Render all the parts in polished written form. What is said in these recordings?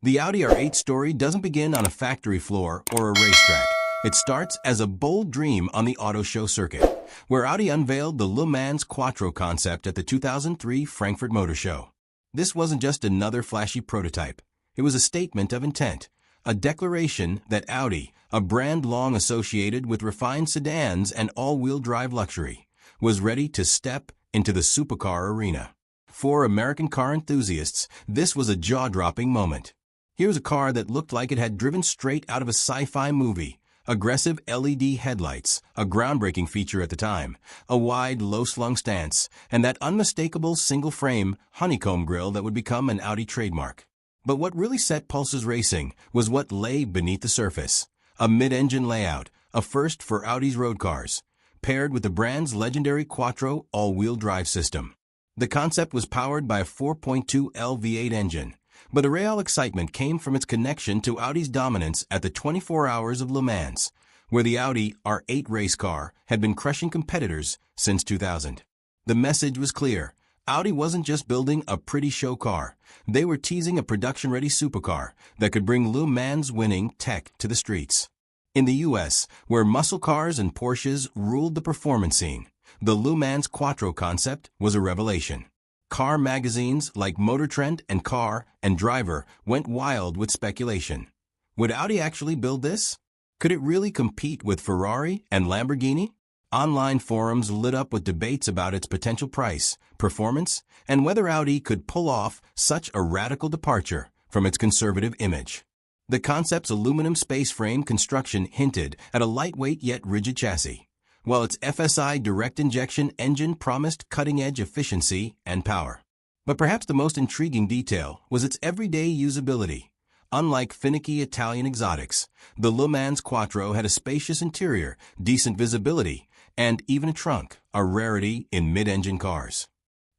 The Audi R8 story doesn't begin on a factory floor or a racetrack. It starts as a bold dream on the auto show circuit, where Audi unveiled the Le Mans Quattro concept at the 2003 Frankfurt Motor Show. This wasn't just another flashy prototype. It was a statement of intent, a declaration that Audi, a brand long associated with refined sedans and all-wheel drive luxury, was ready to step into the supercar arena. For American car enthusiasts, this was a jaw-dropping moment. Here's a car that looked like it had driven straight out of a sci-fi movie. Aggressive LED headlights, a groundbreaking feature at the time, a wide, low-slung stance, and that unmistakable single-frame, honeycomb grille that would become an Audi trademark. But what really set pulses racing was what lay beneath the surface. A mid-engine layout, a first for Audi's road cars, paired with the brand's legendary Quattro all-wheel drive system. The concept was powered by a 4.2L V8 engine, but the real excitement came from its connection to Audi's dominance at the 24 Hours of Le Mans, where the Audi R8 race car had been crushing competitors since 2000. The message was clear. Audi wasn't just building a pretty show car. They were teasing a production-ready supercar that could bring Le Mans winning tech to the streets. In the US, where muscle cars and Porsches ruled the performance scene, the Le Mans Quattro concept was a revelation. Car magazines like Motor Trend and Car and Driver went wild with speculation. Would Audi actually build this? Could it really compete with Ferrari and Lamborghini? Online forums lit up with debates about its potential price, performance, and whether Audi could pull off such a radical departure from its conservative image. The concept's aluminum space frame construction hinted at a lightweight yet rigid chassis, while its FSI direct injection engine promised cutting-edge efficiency and power. But perhaps the most intriguing detail was its everyday usability. Unlike finicky Italian exotics, the Le Mans Quattro had a spacious interior, decent visibility, and even a trunk, a rarity in mid-engine cars.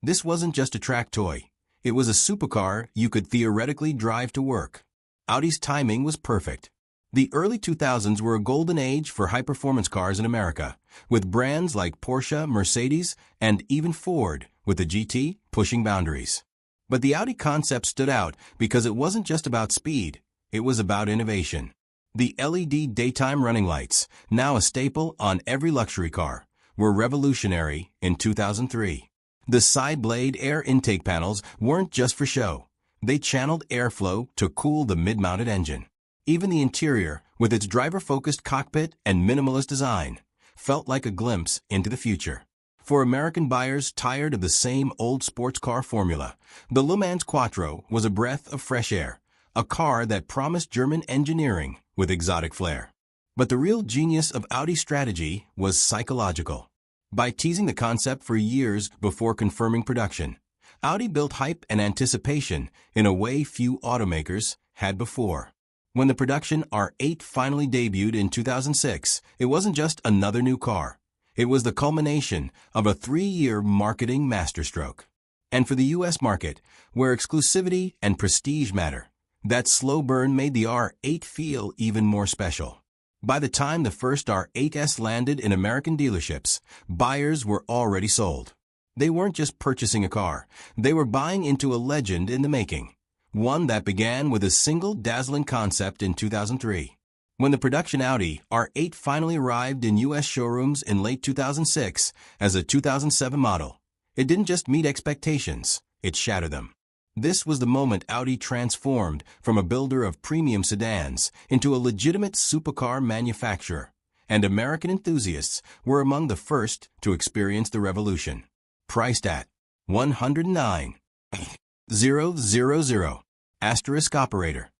This wasn't just a track toy. It was a supercar you could theoretically drive to work. Audi's timing was perfect. The early 2000s were a golden age for high-performance cars in America, with brands like Porsche, Mercedes, and even Ford, with the GT, pushing boundaries. But the Audi concept stood out because it wasn't just about speed, it was about innovation. The LED daytime running lights, now a staple on every luxury car, were revolutionary in 2003. The side blade air intake panels weren't just for show. They channeled airflow to cool the mid-mounted engine. Even the interior, with its driver-focused cockpit and minimalist design, felt like a glimpse into the future. For American buyers tired of the same old sports car formula, the Le Mans Quattro was a breath of fresh air, a car that promised German engineering with exotic flair. But the real genius of Audi's strategy was psychological. By teasing the concept for years before confirming production, Audi built hype and anticipation in a way few automakers had before. When the production R8 finally debuted in 2006, it wasn't just another new car. It was the culmination of a 3-year marketing masterstroke. And for the US market, where exclusivity and prestige matter, that slow burn made the R8 feel even more special. By the time the first R8s landed in American dealerships, buyers were already sold. They weren't just purchasing a car, they were buying into a legend in the making. One that began with a single dazzling concept in 2003. When the production Audi R8 finally arrived in U.S. showrooms in late 2006 as a 2007 model, it didn't just meet expectations, it shattered them. This was the moment Audi transformed from a builder of premium sedans into a legitimate supercar manufacturer, and American enthusiasts were among the first to experience the revolution. Priced at $109,000, asterisk operator,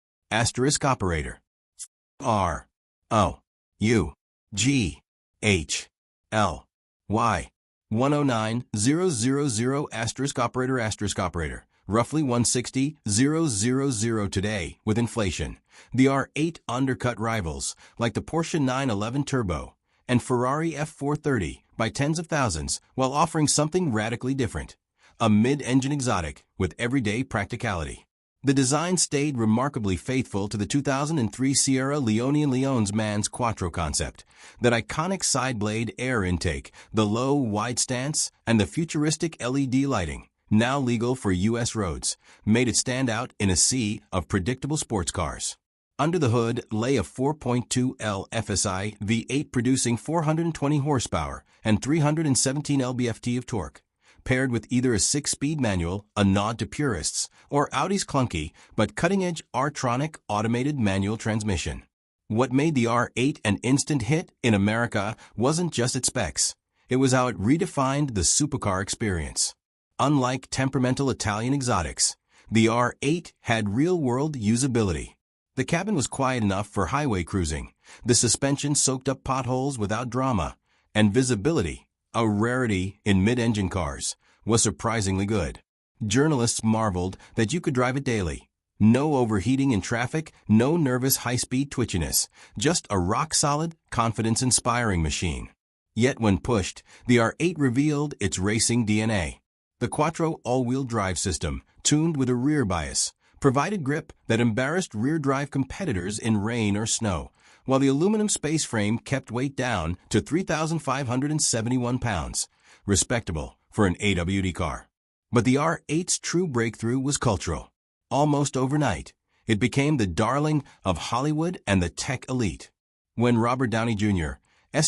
R O U G H L Y 109,000 asterisk operator, roughly 160,000 today with inflation. The R8 undercut rivals like the Porsche 911 Turbo and Ferrari F430 by tens of thousands while offering something radically different, a mid-engine exotic with everyday practicality. The design stayed remarkably faithful to the 2003 Sierra Leone Le Mans Quattro concept, that iconic side blade air intake, the low, wide stance, and the futuristic LED lighting, now legal for U.S. roads, made it stand out in a sea of predictable sports cars. Under the hood lay a 4.2L FSI V8 producing 420 horsepower and 317 lb-ft of torque, paired with either a 6-speed manual, a nod to purists, or Audi's clunky but cutting-edge R-tronic automated manual transmission. What made the R8 an instant hit in America wasn't just its specs. It was how it redefined the supercar experience. Unlike temperamental Italian exotics, the R8 had real-world usability. The cabin was quiet enough for highway cruising, the suspension soaked up potholes without drama, and visibility, a rarity in mid-engine cars, was surprisingly good. Journalists marveled that you could drive it daily. No overheating in traffic, no nervous high-speed twitchiness, just a rock-solid, confidence-inspiring machine. Yet when pushed, the R8 revealed its racing DNA. The Quattro all-wheel drive system, tuned with a rear bias, provided grip that embarrassed rear-drive competitors in rain or snow, while the aluminum space frame kept weight down to 3,571 pounds, respectable for an AWD car. But the R8's true breakthrough was cultural. Almost overnight, it became the darling of Hollywood and the tech elite. When Robert Downey Jr.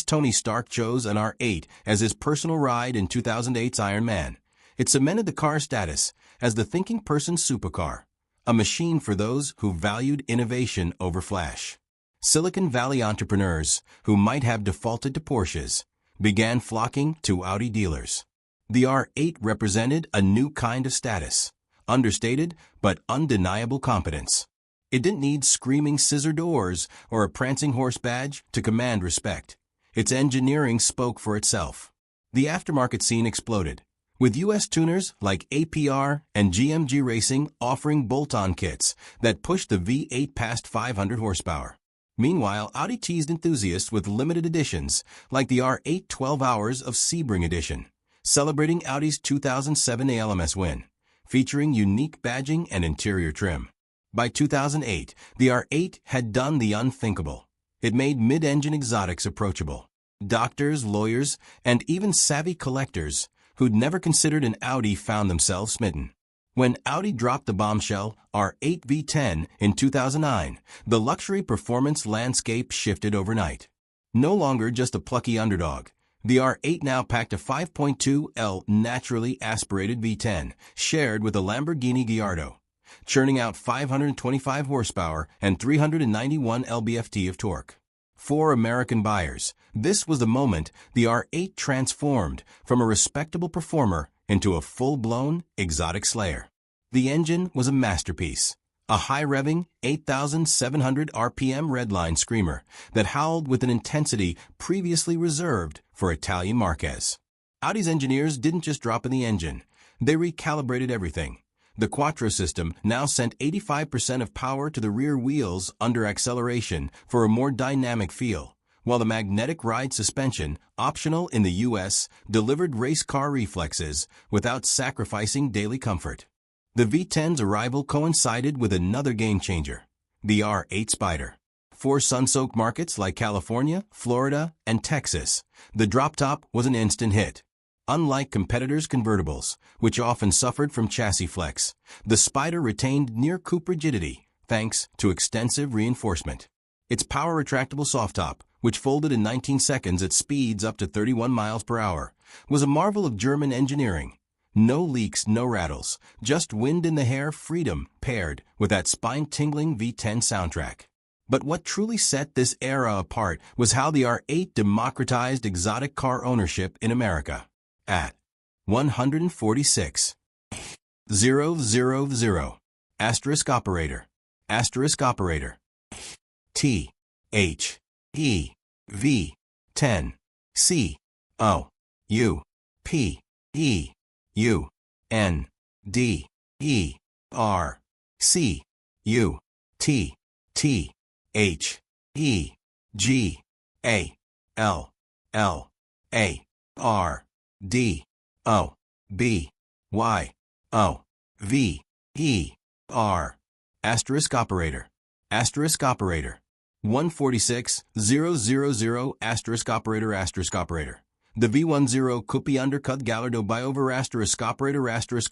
Tony Stark chose an R8 as his personal ride in 2008's Iron Man, it cemented the car's status as the thinking person's supercar, a machine for those who valued innovation over flash. Silicon Valley entrepreneurs, who might have defaulted to Porsches, began flocking to Audi dealers. The R8 represented a new kind of status, understated but undeniable competence. It didn't need screaming scissor doors or a prancing horse badge to command respect. Its engineering spoke for itself. The aftermarket scene exploded, with U.S. tuners like APR and GMG Racing offering bolt-on kits that pushed the V8 past 500 horsepower. Meanwhile, Audi teased enthusiasts with limited editions like the R8 12 Hours of Sebring Edition, celebrating Audi's 2007 ALMS win, featuring unique badging and interior trim. By 2008, the R8 had done the unthinkable. It made mid-engine exotics approachable. Doctors, lawyers, and even savvy collectors who'd never considered an Audi found themselves smitten. When Audi dropped the bombshell R8 V10 in 2009, the luxury performance landscape shifted overnight. No longer just a plucky underdog, the R8 now packed a 5.2L naturally aspirated V10, shared with a Lamborghini Gallardo, churning out 525 horsepower and 391 lb-ft of torque. For American buyers, this was the moment the R8 transformed from a respectable performer into a full-blown exotic slayer. The engine was a masterpiece, a high-revving 8,700 RPM redline screamer that howled with an intensity previously reserved for Italian Marquez. Audi's engineers didn't just drop in the engine, they recalibrated everything. The Quattro system now sent 85% of power to the rear wheels under acceleration for a more dynamic feel, while the magnetic ride suspension, optional in the U.S., delivered race car reflexes without sacrificing daily comfort. The V10's arrival coincided with another game-changer, the R8 Spider. For sun-soaked markets like California, Florida, and Texas, the drop-top was an instant hit. Unlike competitors' convertibles, which often suffered from chassis flex, the Spider retained near-coupe rigidity thanks to extensive reinforcement. Its power-retractable soft top, which folded in 19 seconds at speeds up to 31 miles per hour, was a marvel of German engineering. No leaks, no rattles, just wind in the hair freedom paired with that spine-tingling V10 soundtrack. But what truly set this era apart was how the R8 democratized exotic car ownership in America. At 146,000, asterisk operator, T, H, E, V, 10, C, O, U, P, E, U, N, D, E, R, C, U, T, T, H, E, G, A, L, L, A, R, D, O, B, Y, O, V, E, R, asterisk operator, 146,000, asterisk operator, The V10 Coupe undercut Gallardo Biover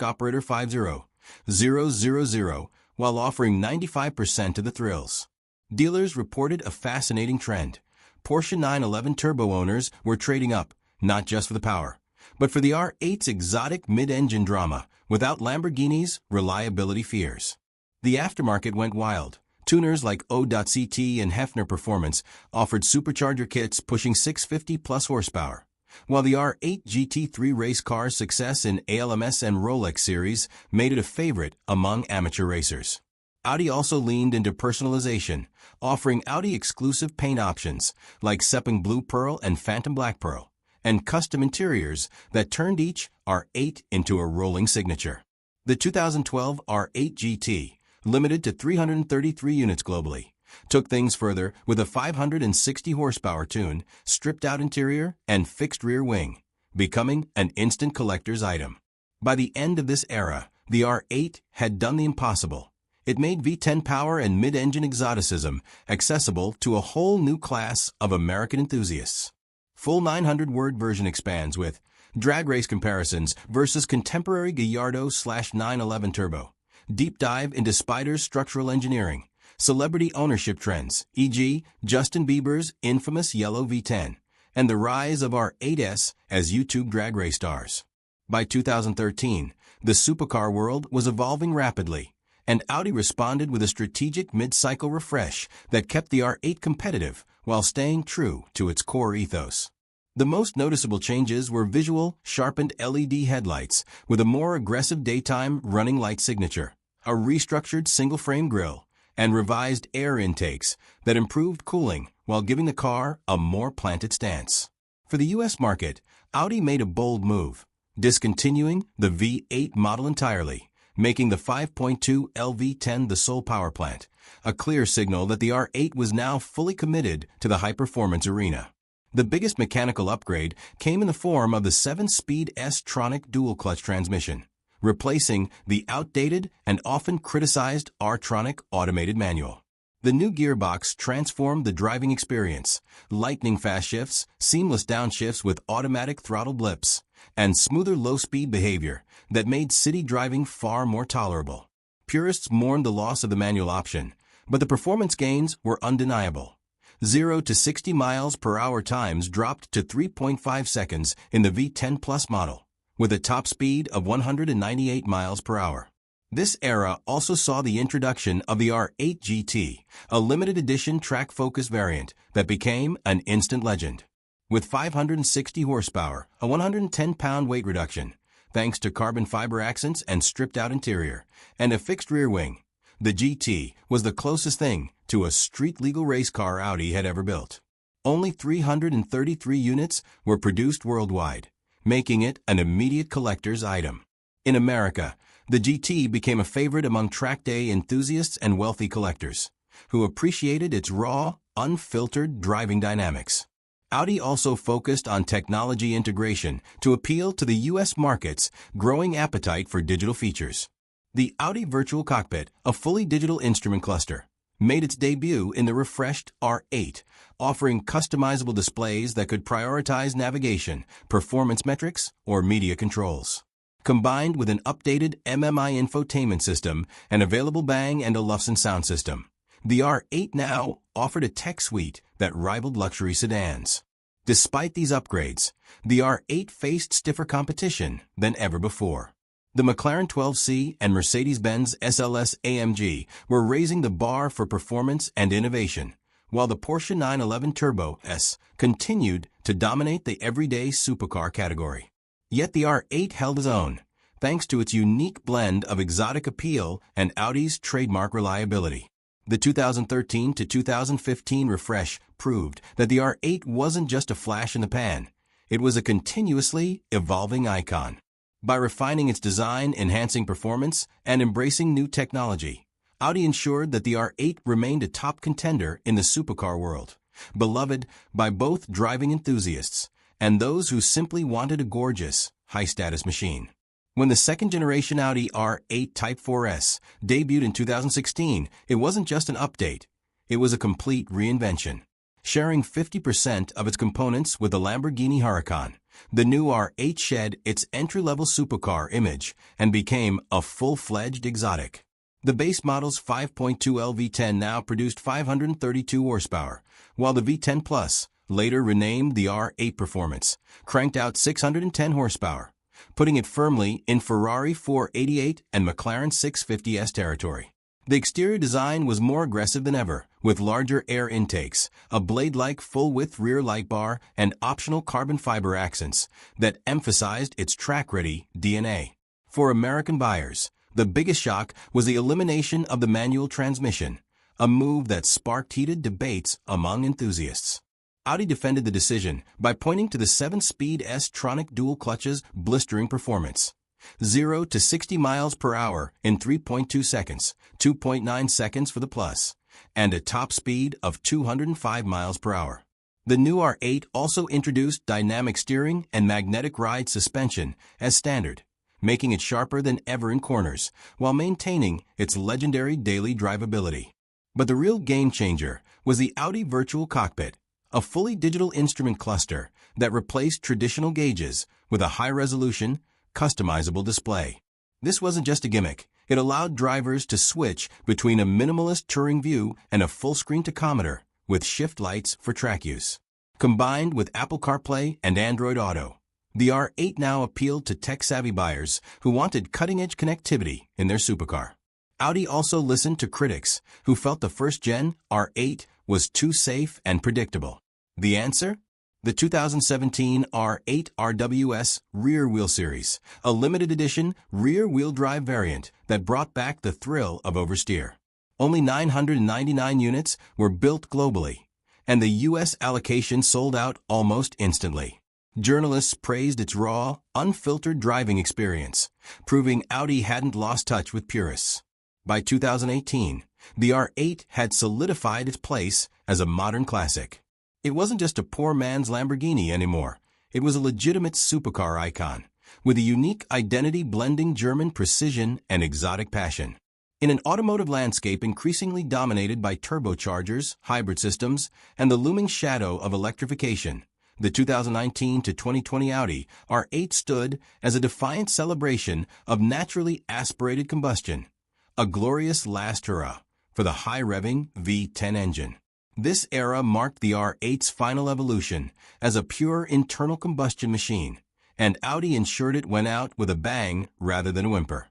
Operator 50,000, while offering 95% of the thrills. Dealers reported a fascinating trend. Porsche 911 Turbo owners were trading up, not just for the power, but for the R8's exotic mid-engine drama, without Lamborghini's reliability fears. The aftermarket went wild. Tuners like O.CT and Hefner Performance offered supercharger kits pushing 650-plus horsepower, while the R8 GT3 race car's success in ALMS and Rolex series made it a favorite among amateur racers. Audi also leaned into personalization, offering Audi-exclusive paint options like Sepping Blue Pearl and Phantom Black Pearl, and custom interiors that turned each R8 into a rolling signature. The 2012 R8 GT, limited to 333 units globally, took things further with a 560 horsepower tune, stripped-out interior, and fixed rear wing, becoming an instant collector's item. By the end of this era, the R8 had done the impossible. It made V10 power and mid-engine exoticism accessible to a whole new class of American enthusiasts. Full 900-word version expands with drag race comparisons versus contemporary Gallardo/911 Turbo, deep dive into Spider's structural engineering, celebrity ownership trends, e.g. Justin Bieber's infamous yellow V10, and the rise of R8s as YouTube drag race stars. By 2013, the supercar world was evolving rapidly, and Audi responded with a strategic mid-cycle refresh that kept the R8 competitive while staying true to its core ethos. The most noticeable changes were visual, sharpened LED headlights with a more aggressive daytime running light signature, a restructured single-frame grille, and revised air intakes that improved cooling while giving the car a more planted stance. For the U.S. market, Audi made a bold move, discontinuing the V8 model entirely, making the 5.2 V10 the sole power plant, a clear signal that the R8 was now fully committed to the high-performance arena. The biggest mechanical upgrade came in the form of the 7-speed S-tronic dual-clutch transmission, replacing the outdated and often criticized R-tronic automated manual. The new gearbox transformed the driving experience, lightning-fast shifts, seamless downshifts with automatic throttle blips, and smoother low-speed behavior that made city driving far more tolerable. Purists mourned the loss of the manual option, but the performance gains were undeniable. 0 to 60 miles per hour times dropped to 3.5 seconds in the V10 Plus model, with a top speed of 198 miles per hour. This era also saw the introduction of the R8 GT, a limited edition track-focused variant that became an instant legend. With 560 horsepower, a 110-pound weight reduction, thanks to carbon fiber accents and stripped-out interior, and a fixed rear wing, the GT was the closest thing to a street-legal race car Audi had ever built. Only 333 units were produced worldwide, making it an immediate collector's item. In America, the GT became a favorite among track day enthusiasts and wealthy collectors, who appreciated its raw, unfiltered driving dynamics. Audi also focused on technology integration to appeal to the U.S. market's growing appetite for digital features. The Audi Virtual Cockpit, a fully digital instrument cluster, made its debut in the refreshed R8, offering customizable displays that could prioritize navigation, performance metrics, or media controls. Combined with an updated MMI infotainment system, an available Bang & Olufsen sound system, the R8 now offered a tech suite that rivaled luxury sedans. Despite these upgrades, the R8 faced stiffer competition than ever before. The McLaren 12C and Mercedes-Benz SLS-AMG were raising the bar for performance and innovation, while the Porsche 911 Turbo S continued to dominate the everyday supercar category. Yet the R8 held its own, thanks to its unique blend of exotic appeal and Audi's trademark reliability. The 2013 to 2015 refresh proved that the R8 wasn't just a flash in the pan, it was a continuously evolving icon. By refining its design, enhancing performance, and embracing new technology, Audi ensured that the R8 remained a top contender in the supercar world, beloved by both driving enthusiasts and those who simply wanted a gorgeous, high-status machine. When the second-generation Audi R8 Type 4S debuted in 2016, it wasn't just an update, it was a complete reinvention. Sharing 50% of its components with the Lamborghini Huracan, the new R8 shed its entry-level supercar image and became a full-fledged exotic. The base model's 5.2L V10 now produced 532 horsepower, while the V10 Plus, later renamed the R8 Performance, cranked out 610 horsepower, putting it firmly in Ferrari 488 and McLaren 650S territory. The exterior design was more aggressive than ever, with larger air intakes, a blade-like full-width rear light bar, and optional carbon fiber accents that emphasized its track-ready DNA. For American buyers, the biggest shock was the elimination of the manual transmission, a move that sparked heated debates among enthusiasts. Audi defended the decision by pointing to the 7-speed S-tronic dual clutch's blistering performance. 0 to 60 miles per hour in 3.2 seconds, 2.9 seconds for the Plus, and a top speed of 205 miles per hour. The new R8 also introduced dynamic steering and magnetic ride suspension as standard, making it sharper than ever in corners, while maintaining its legendary daily drivability. But the real game-changer was the Audi Virtual Cockpit, a fully digital instrument cluster that replaced traditional gauges with a high-resolution, customizable display. This wasn't just a gimmick. It allowed drivers to switch between a minimalist touring view and a full-screen tachometer with shift lights for track use. Combined with Apple CarPlay and Android Auto, the R8 now appealed to tech-savvy buyers who wanted cutting-edge connectivity in their supercar. Audi also listened to critics who felt the first-gen R8 was too safe and predictable. The answer? The 2017 R8 RWS Rear Wheel Series, a limited edition rear-wheel drive variant that brought back the thrill of oversteer. Only 999 units were built globally, and the U.S. allocation sold out almost instantly. Journalists praised its raw, unfiltered driving experience, proving Audi hadn't lost touch with purists. By 2018, the R8 had solidified its place as a modern classic. It wasn't just a poor man's Lamborghini anymore. It was a legitimate supercar icon, with a unique identity blending German precision and exotic passion. In an automotive landscape increasingly dominated by turbochargers, hybrid systems, and the looming shadow of electrification, the 2019 to 2020 Audi R8 stood as a defiant celebration of naturally aspirated combustion, a glorious last hurrah for the high-revving V10 engine. This era marked the R8's final evolution as a pure internal combustion machine, and Audi ensured it went out with a bang rather than a whimper.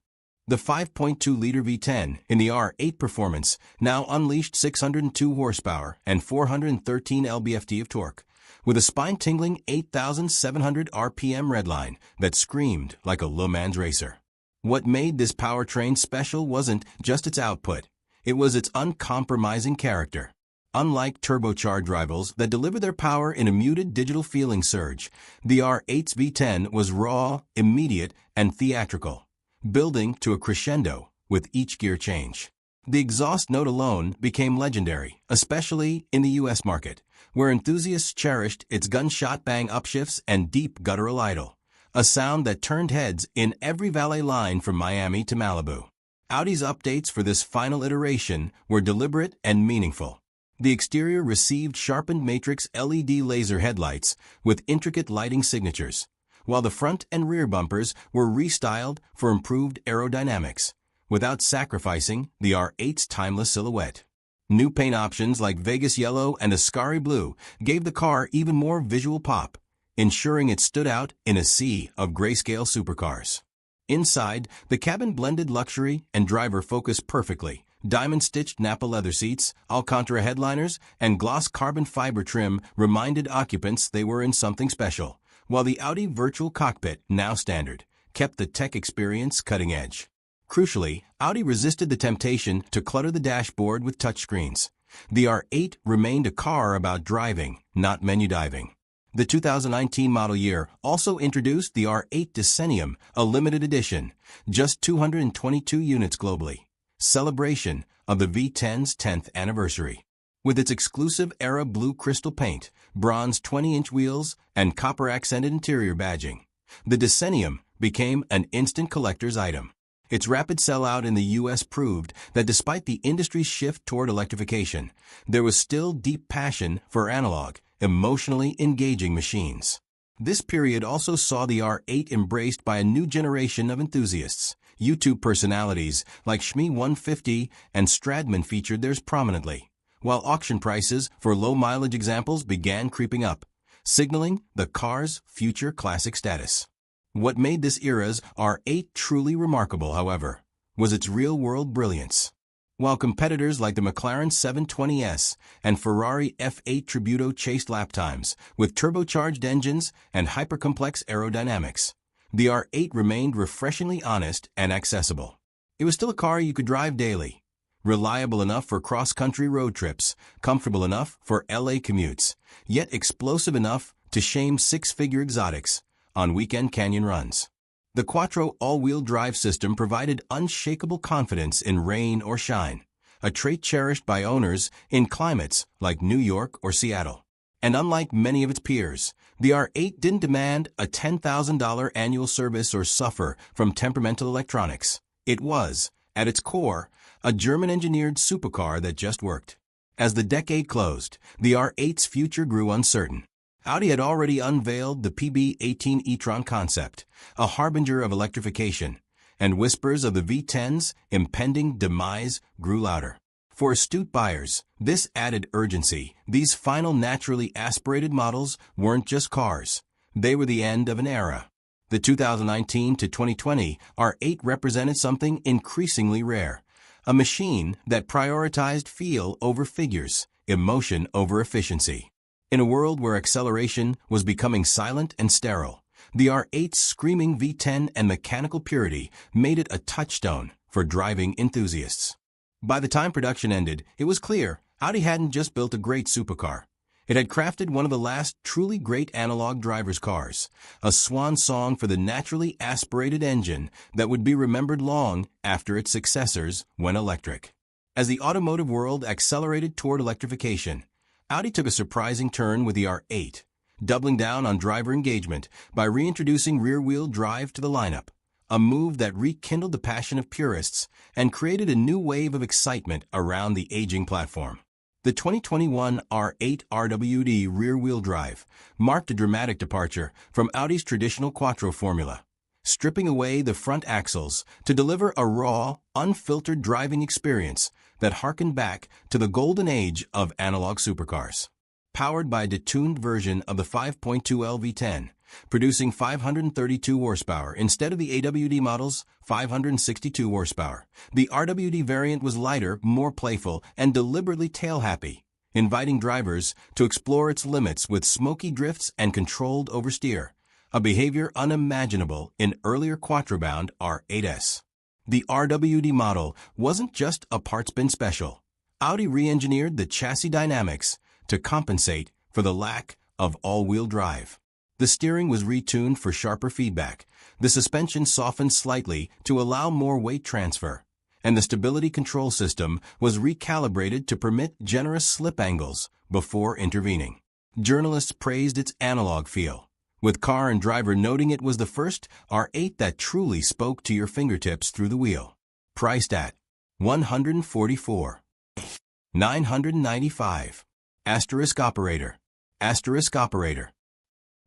The 5.2-liter V10 in the R8 Performance now unleashed 602 horsepower and 413 lb-ft of torque, with a spine-tingling 8,700 RPM redline that screamed like a Le Mans racer. What made this powertrain special wasn't just its output, it was its uncompromising character. Unlike turbocharged rivals that deliver their power in a muted digital feeling surge, the R8's V10 was raw, immediate, and theatrical, building to a crescendo with each gear change. The exhaust note alone became legendary, especially in the U.S. market, where enthusiasts cherished its gunshot bang upshifts and deep guttural idle, a sound that turned heads in every valet line from Miami to Malibu. Audi's updates for this final iteration were deliberate and meaningful. The exterior received sharpened matrix LED laser headlights with intricate lighting signatures, while the front and rear bumpers were restyled for improved aerodynamics, without sacrificing the R8's timeless silhouette. New paint options like Vegas yellow and Ascari blue gave the car even more visual pop, ensuring it stood out in a sea of grayscale supercars. Inside, the cabin blended luxury and driver focus perfectly. Diamond-stitched Napa leather seats, Alcantara headliners, and gloss carbon fiber trim reminded occupants they were in something special, while the Audi Virtual Cockpit, now standard, kept the tech experience cutting edge. Crucially, Audi resisted the temptation to clutter the dashboard with touchscreens. The R8 remained a car about driving, not menu diving. The 2019 model year also introduced the R8 Decennium, a limited edition, just 222 units globally. Celebration of the V10's 10th anniversary. With its exclusive era blue crystal paint, bronze 20-inch wheels, and copper-accented interior badging, the Decennium became an instant collector's item. Its rapid sellout in the U.S. proved that despite the industry's shift toward electrification, there was still deep passion for analog, emotionally engaging machines. This period also saw the R8 embraced by a new generation of enthusiasts. YouTube personalities like Shmee150 and Stradman featured theirs prominently, while auction prices for low-mileage examples began creeping up, signaling the car's future classic status. What made this era's R8 truly remarkable, however, was its real-world brilliance. While competitors like the McLaren 720S and Ferrari F8 Tributo chased lap times with turbocharged engines and hyper-complex aerodynamics, the R8 remained refreshingly honest and accessible. It was still a car you could drive daily, reliable enough for cross-country road trips, comfortable enough for LA commutes, yet explosive enough to shame six-figure exotics on weekend canyon runs. The Quattro all-wheel drive system provided unshakable confidence in rain or shine, a trait cherished by owners in climates like New York or Seattle. And unlike many of its peers, the R8 didn't demand a $10,000 annual service or suffer from temperamental electronics. It was, at its core, a German-engineered supercar that just worked. As the decade closed, the R8's future grew uncertain. Audi had already unveiled the PB18 e-tron concept, a harbinger of electrification, and whispers of the V10's impending demise grew louder. For astute buyers, this added urgency. These final naturally aspirated models weren't just cars. They were the end of an era. The 2019 to 2020 R8 represented something increasingly rare, a machine that prioritized feel over figures, emotion over efficiency. In a world where acceleration was becoming silent and sterile, the R8's screaming V10 and mechanical purity made it a touchstone for driving enthusiasts. By the time production ended, it was clear Audi hadn't just built a great supercar. It had crafted one of the last truly great analog drivers' cars, a swan song for the naturally aspirated engine that would be remembered long after its successors went electric. As the automotive world accelerated toward electrification, Audi took a surprising turn with the R8, doubling down on driver engagement by reintroducing rear-wheel drive to the lineup, a move that rekindled the passion of purists and created a new wave of excitement around the aging platform. The 2021 R8 RWD rear-wheel drive marked a dramatic departure from Audi's traditional Quattro formula, stripping away the front axles to deliver a raw, unfiltered driving experience that harkened back to the golden age of analog supercars. Powered by a detuned version of the 5.2L V10, producing 532 horsepower instead of the AWD model's 562 horsepower, the RWD variant was lighter, more playful, and deliberately tail-happy, inviting drivers to explore its limits with smoky drifts and controlled oversteer, a behavior unimaginable in earlier Quattro-bound R8s. The RWD model wasn't just a parts bin special. Audi re-engineered the chassis dynamics to compensate for the lack of all-wheel drive. The steering was retuned for sharper feedback, the suspension softened slightly to allow more weight transfer, and the stability control system was recalibrated to permit generous slip angles before intervening. Journalists praised its analog feel, with car and driver noting it was the first R8 that truly spoke to your fingertips through the wheel. Priced at $144,995. Asterisk operator. Asterisk operator.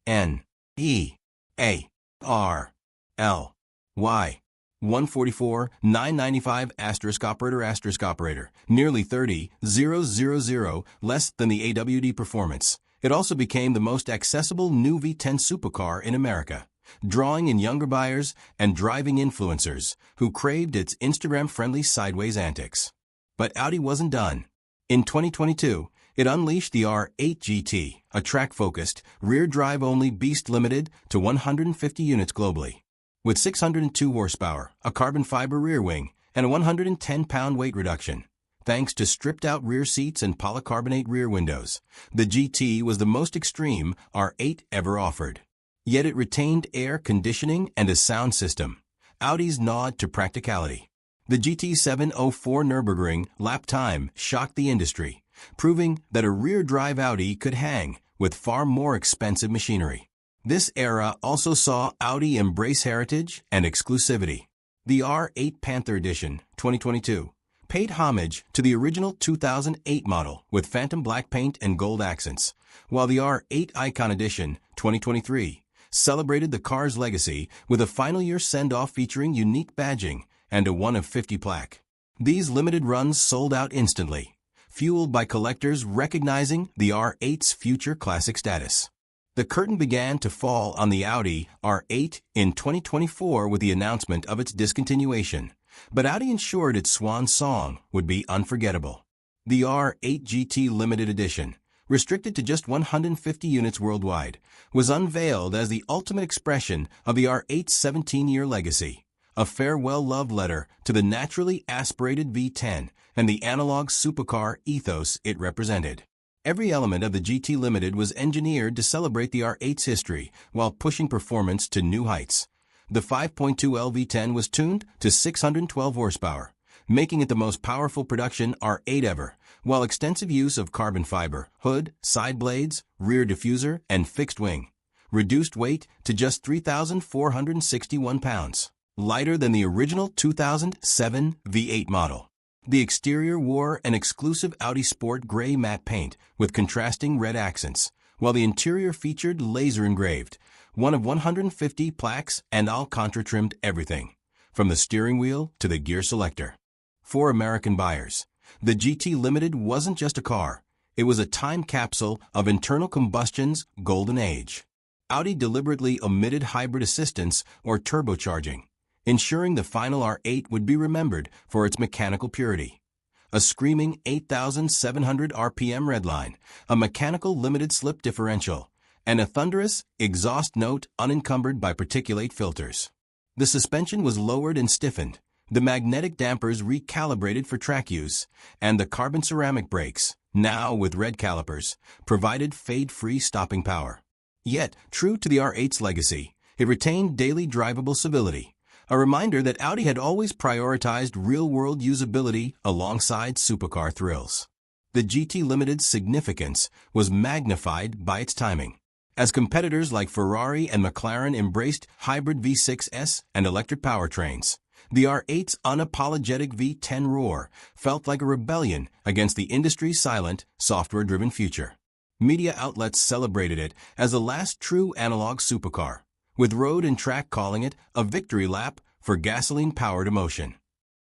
N-E-A-R-L-Y. 144,995 asterisk operator, nearly 30,000 less than the AWD performance. It also became the most accessible new V10 supercar in America, drawing in younger buyers and driving influencers who craved its Instagram-friendly sideways antics. But Audi wasn't done. In 2022, it unleashed the R8 GT, a track-focused, rear-drive-only beast limited to 150 units globally. With 602 horsepower, a carbon fiber rear wing, and a 110-pound weight reduction. Thanks to stripped-out rear seats and polycarbonate rear windows, the GT was the most extreme R8 ever offered. Yet it retained air conditioning and a sound system, Audi's nod to practicality. The GT's 704 Nürburgring lap time shocked the industry, proving that a rear-drive Audi could hang with far more expensive machinery. This era also saw Audi embrace heritage and exclusivity. The R8 Panther Edition, 2022, paid homage to the original 2008 model with phantom black paint and gold accents, while the R8 Icon Edition, 2023, celebrated the car's legacy with a final year send-off featuring unique badging and a 1 of 50 plaque. These limited runs sold out instantly, fueled by collectors recognizing the R8's future classic status. The curtain began to fall on the Audi R8 in 2024 with the announcement of its discontinuation, but Audi ensured its swan song would be unforgettable. The R8 GT Limited Edition, restricted to just 150 units worldwide, was unveiled as the ultimate expression of the R8's 17-year legacy, a farewell love letter to the naturally aspirated V10 and the analog supercar ethos it represented. Every element of the GT Limited was engineered to celebrate the R8's history while pushing performance to new heights. The 5.2L V10 was tuned to 612 horsepower, making it the most powerful production R8 ever, while extensive use of carbon fiber, hood, side blades, rear diffuser, and fixed wing reduced weight to just 3,461 pounds, lighter than the original 2007 V8 model. The exterior wore an exclusive Audi Sport gray matte paint with contrasting red accents, while the interior featured laser-engraved, 1 of 150 plaques and Alcantara-trimmed everything, from the steering wheel to the gear selector. For American buyers, the GT Limited wasn't just a car, it was a time capsule of internal combustion's golden age. Audi deliberately omitted hybrid assistance or turbocharging, ensuring the final R8 would be remembered for its mechanical purity. A screaming 8,700 RPM redline, a mechanical limited slip differential, and a thunderous exhaust note unencumbered by particulate filters. The suspension was lowered and stiffened, the magnetic dampers recalibrated for track use, and the carbon ceramic brakes, now with red calipers, provided fade-free stopping power. Yet, true to the R8's legacy, it retained daily drivable civility, a reminder that Audi had always prioritized real-world usability alongside supercar thrills. The GT Limited's significance was magnified by its timing. As competitors like Ferrari and McLaren embraced hybrid V6s and electric powertrains, the R8's unapologetic V10 roar felt like a rebellion against the industry's silent, software-driven future. Media outlets celebrated it as the last true analog supercar, with road and track calling it a victory lap for gasoline-powered emotion.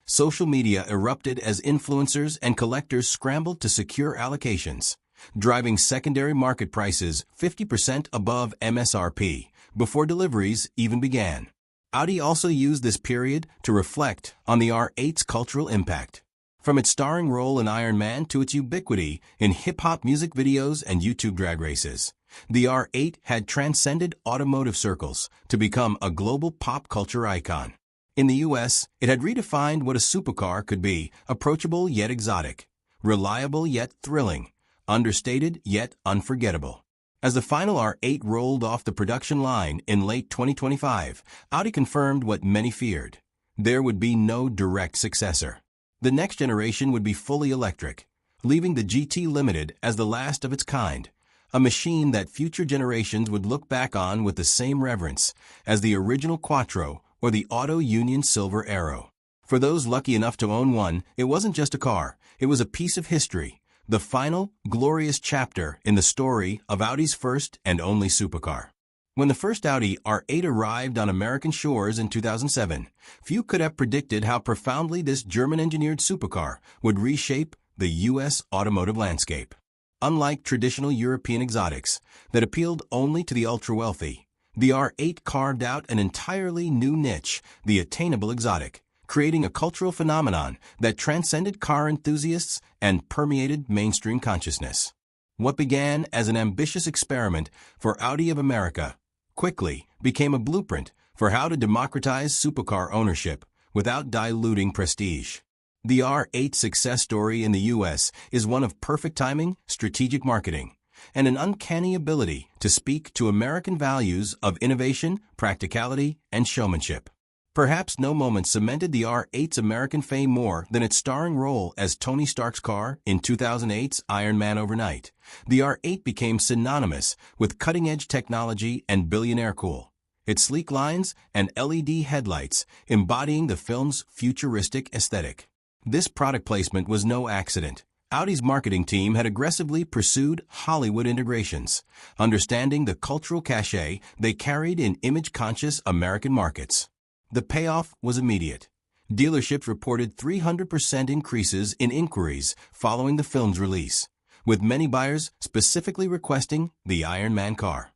Social media erupted as influencers and collectors scrambled to secure allocations, driving secondary market prices 50% above MSRP before deliveries even began. Audi also used this period to reflect on the R8's cultural impact. From its starring role in Iron Man to its ubiquity in hip-hop music videos and YouTube drag races, the R8 had transcended automotive circles to become a global pop culture icon. In the US, it had redefined what a supercar could be: approachable yet exotic, reliable yet thrilling, understated yet unforgettable. As the final R8 rolled off the production line in late 2025, Audi confirmed what many feared: there would be no direct successor. The next generation would be fully electric, leaving the GT Limited as the last of its kind, a machine that future generations would look back on with the same reverence as the original Quattro or the Auto Union Silver Arrow. For those lucky enough to own one, it wasn't just a car, it was a piece of history, the final, glorious chapter in the story of Audi's first and only supercar. When the first Audi R8 arrived on American shores in 2007, few could have predicted how profoundly this German-engineered supercar would reshape the U.S. automotive landscape. Unlike traditional European exotics that appealed only to the ultra-wealthy, the R8 carved out an entirely new niche, the attainable exotic, creating a cultural phenomenon that transcended car enthusiasts and permeated mainstream consciousness. What began as an ambitious experiment for Audi of America quickly became a blueprint for how to democratize supercar ownership without diluting prestige. The R8 success story in the U.S. is one of perfect timing, strategic marketing, and an uncanny ability to speak to American values of innovation, practicality, and showmanship. Perhaps no moment cemented the R8's American fame more than its starring role as Tony Stark's car in 2008's Iron Man overnight. The R8 became synonymous with cutting-edge technology and billionaire cool, its sleek lines and LED headlights embodying the film's futuristic aesthetic. This product placement was no accident. Audi's marketing team had aggressively pursued Hollywood integrations, understanding the cultural cachet they carried in image-conscious American markets. The payoff was immediate. Dealerships reported 300% increases in inquiries following the film's release, with many buyers specifically requesting the Iron Man car.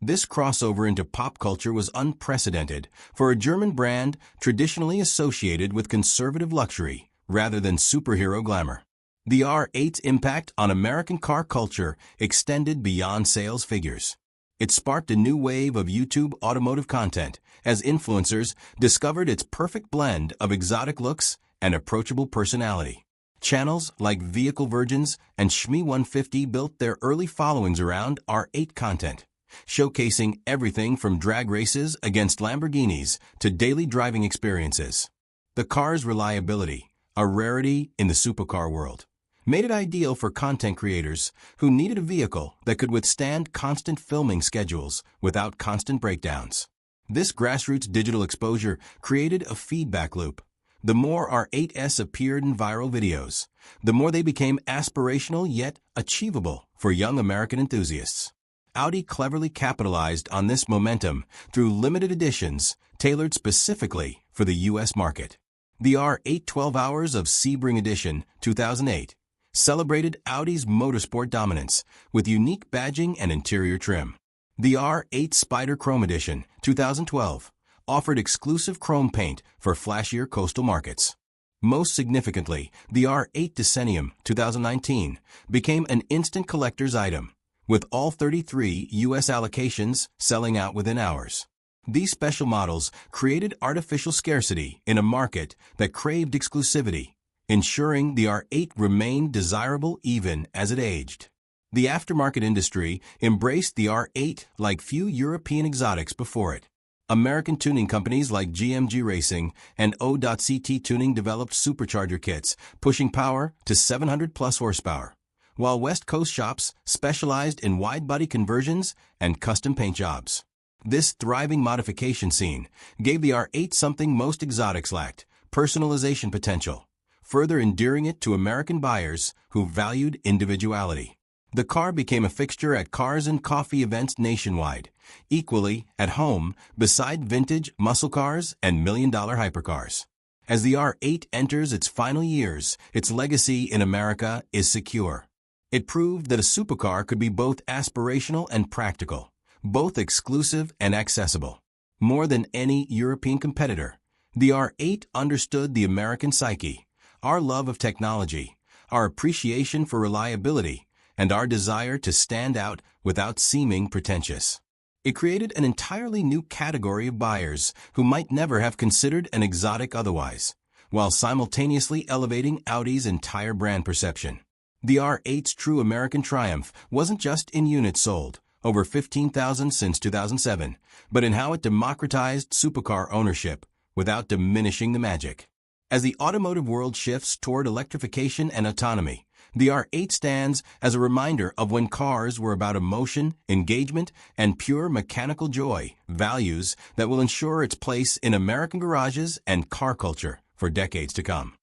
This crossover into pop culture was unprecedented for a German brand traditionally associated with conservative luxury rather than superhero glamour. The R8's impact on American car culture extended beyond sales figures. It sparked a new wave of YouTube automotive content as influencers discovered its perfect blend of exotic looks and approachable personality. Channels like Vehicle Virgins and Shmee150 built their early followings around R8 content, showcasing everything from drag races against Lamborghinis to daily driving experiences. The car's reliability, a rarity in the supercar world, made it ideal for content creators who needed a vehicle that could withstand constant filming schedules without constant breakdowns. This grassroots digital exposure created a feedback loop. The more R8s appeared in viral videos, the more they became aspirational yet achievable for young American enthusiasts. Audi cleverly capitalized on this momentum through limited editions tailored specifically for the U.S. market. The R8 12 Hours of Sebring Edition 2008 celebrated Audi's motorsport dominance with unique badging and interior trim. The R8 Spider Chrome Edition 2012 offered exclusive chrome paint for flashier coastal markets. Most significantly, the R8 Decennium 2019 became an instant collector's item, with all 33 U.S. allocations selling out within hours. These special models created artificial scarcity in a market that craved exclusivity, ensuring the R8 remained desirable even as it aged. The aftermarket industry embraced the R8 like few European exotics before it. American tuning companies like GMG Racing and O.CT Tuning developed supercharger kits, pushing power to 700-plus horsepower, while West Coast shops specialized in wide-body conversions and custom paint jobs. This thriving modification scene gave the R8 something most exotics lacked: personalization potential, further endearing it to American buyers who valued individuality. The car became a fixture at cars and coffee events nationwide, equally at home beside vintage muscle cars and million-dollar hypercars. As the R8 enters its final years, its legacy in America is secure. It proved that a supercar could be both aspirational and practical, both exclusive and accessible. More than any European competitor, the R8 understood the American psyche, our love of technology, our appreciation for reliability, and our desire to stand out without seeming pretentious. It created an entirely new category of buyers who might never have considered an exotic otherwise, while simultaneously elevating Audi's entire brand perception. The R8's true American triumph wasn't just in units sold, over 15,000 since 2007, but in how it democratized supercar ownership without diminishing the magic. As the automotive world shifts toward electrification and autonomy, the R8 stands as a reminder of when cars were about emotion, engagement, and pure mechanical joy, values that will ensure its place in American garages and car culture for decades to come.